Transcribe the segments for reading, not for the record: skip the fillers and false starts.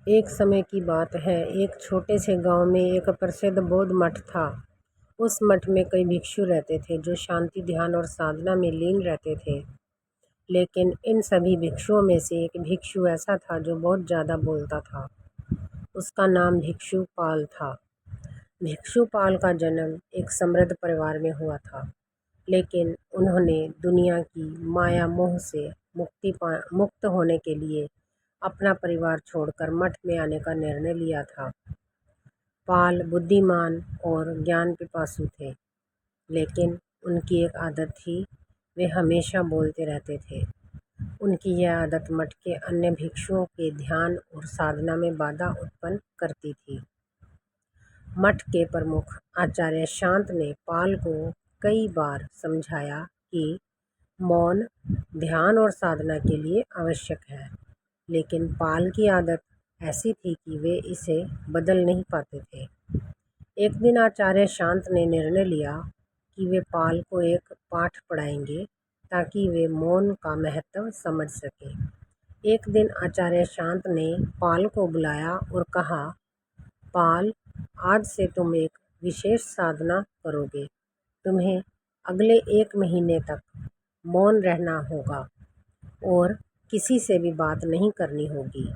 एक समय की बात है। एक छोटे से गांव में एक प्रसिद्ध बौद्ध मठ था। उस मठ में कई भिक्षु रहते थे जो शांति, ध्यान और साधना में लीन रहते थे। लेकिन इन सभी भिक्षुओं में से एक भिक्षु ऐसा था जो बहुत ज़्यादा बोलता था। उसका नाम भिक्षु पाल था। भिक्षु पाल का जन्म एक समृद्ध परिवार में हुआ था, लेकिन उन्होंने दुनिया की माया मोह से मुक्त होने के लिए अपना परिवार छोड़कर मठ में आने का निर्णय लिया था। पाल बुद्धिमान और ज्ञान पिपासु थे, लेकिन उनकी एक आदत थी, वे हमेशा बोलते रहते थे। उनकी यह आदत मठ के अन्य भिक्षुओं के ध्यान और साधना में बाधा उत्पन्न करती थी। मठ के प्रमुख आचार्य शांत ने पाल को कई बार समझाया कि मौन ध्यान और साधना के लिए आवश्यक है, लेकिन पाल की आदत ऐसी थी कि वे इसे बदल नहीं पाते थे। एक दिन आचार्य शांत ने निर्णय लिया कि वे पाल को एक पाठ पढ़ाएंगे ताकि वे मौन का महत्व समझ सकें। एक दिन आचार्य शांत ने पाल को बुलाया और कहा, पाल, आज से तुम एक विशेष साधना करोगे। तुम्हें अगले 1 महीने तक मौन रहना होगा और किसी से भी बात नहीं करनी होगी।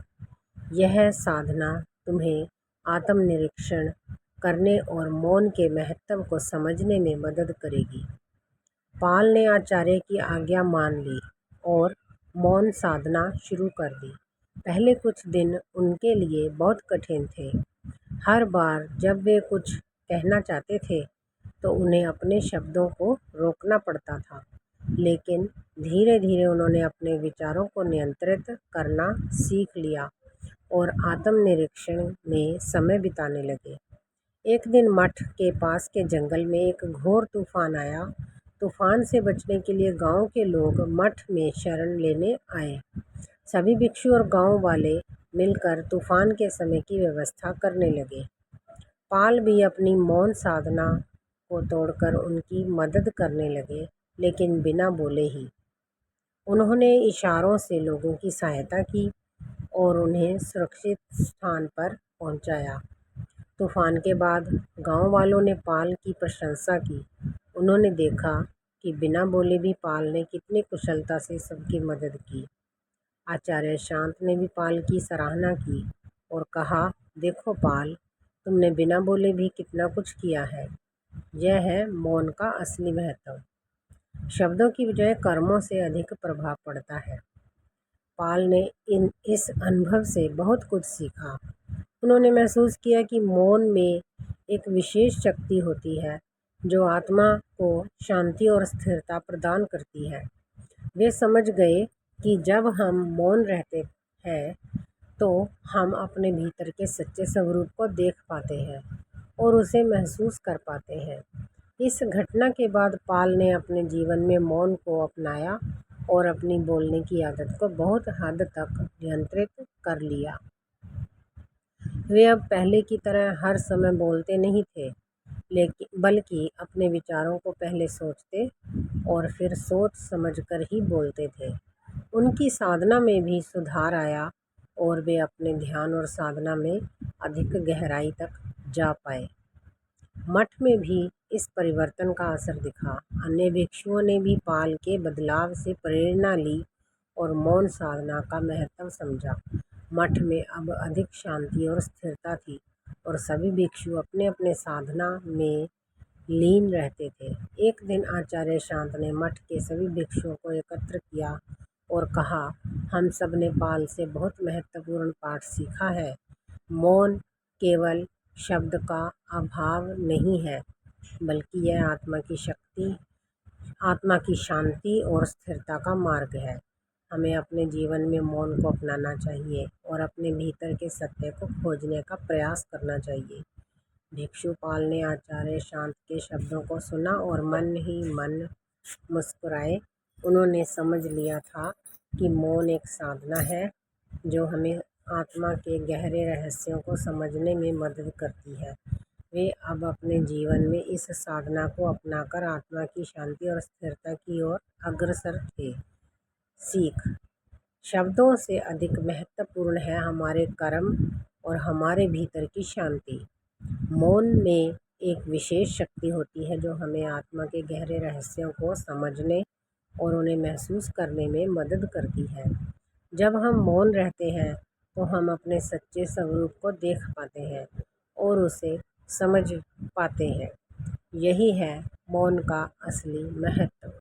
यह साधना तुम्हें आत्मनिरीक्षण करने और मौन के महत्व को समझने में मदद करेगी। पाल ने आचार्य की आज्ञा मान ली और मौन साधना शुरू कर दी। पहले कुछ दिन उनके लिए बहुत कठिन थे। हर बार जब वे कुछ कहना चाहते थे तो उन्हें अपने शब्दों को रोकना पड़ता था, लेकिन धीरे धीरे उन्होंने अपने विचारों को नियंत्रित करना सीख लिया और आत्मनिरीक्षण में समय बिताने लगे। एक दिन मठ के पास के जंगल में एक घोर तूफान आया। तूफान से बचने के लिए गांव के लोग मठ में शरण लेने आए। सभी भिक्षु और गांव वाले मिलकर तूफान के समय की व्यवस्था करने लगे। पाल भी अपनी मौन साधना को तोड़कर उनकी मदद करने लगे, लेकिन बिना बोले ही। उन्होंने इशारों से लोगों की सहायता की और उन्हें सुरक्षित स्थान पर पहुंचाया। तूफान के बाद गांव वालों ने पाल की प्रशंसा की। उन्होंने देखा कि बिना बोले भी पाल ने कितनी कुशलता से सबकी मदद की। आचार्य शांत ने भी पाल की सराहना की और कहा, देखो पाल, तुमने बिना बोले भी कितना कुछ किया है। यह है मौन का असली महत्व। शब्दों की बजाय कर्मों से अधिक प्रभाव पड़ता है। पाल ने इस अनुभव से बहुत कुछ सीखा। उन्होंने महसूस किया कि मौन में एक विशेष शक्ति होती है जो आत्मा को शांति और स्थिरता प्रदान करती है। वे समझ गए कि जब हम मौन रहते हैं तो हम अपने भीतर के सच्चे स्वरूप को देख पाते हैं और उसे महसूस कर पाते हैं। इस घटना के बाद पाल ने अपने जीवन में मौन को अपनाया और अपनी बोलने की आदत को बहुत हद तक नियंत्रित कर लिया। वे अब पहले की तरह हर समय बोलते नहीं थे, लेकिन बल्कि अपने विचारों को पहले सोचते और फिर सोच समझकर ही बोलते थे। उनकी साधना में भी सुधार आया और वे अपने ध्यान और साधना में अधिक गहराई तक जा पाए। मठ में भी इस परिवर्तन का असर दिखा। अन्य भिक्षुओं ने भी पाल के बदलाव से प्रेरणा ली और मौन साधना का महत्व समझा। मठ में अब अधिक शांति और स्थिरता थी और सभी भिक्षु अपने अपने साधना में लीन रहते थे। एक दिन आचार्य शांत ने मठ के सभी भिक्षुओं को एकत्र किया और कहा, हम सब ने पाल से बहुत महत्वपूर्ण पाठ सीखा है। मौन केवल शब्द का अभाव नहीं है, बल्कि यह आत्मा की शांति और स्थिरता का मार्ग है। हमें अपने जीवन में मौन को अपनाना चाहिए और अपने भीतर के सत्य को खोजने का प्रयास करना चाहिए। भिक्षु पाल ने आचार्य शांत के शब्दों को सुना और मन ही मन मुस्कुराए। उन्होंने समझ लिया था कि मौन एक साधना है जो हमें आत्मा के गहरे रहस्यों को समझने में मदद करती है। वे अब अपने जीवन में इस साधना को अपनाकर आत्मा की शांति और स्थिरता की ओर अग्रसर थे। सीख शब्दों से अधिक महत्वपूर्ण है हमारे कर्म और हमारे भीतर की शांति। मौन में एक विशेष शक्ति होती है जो हमें आत्मा के गहरे रहस्यों को समझने और उन्हें महसूस करने में मदद करती है। जब हम मौन रहते हैं तो हम अपने सच्चे स्वरूप को देख पाते हैं और उसे समझ पाते हैं। यही है मौन का असली महत्व।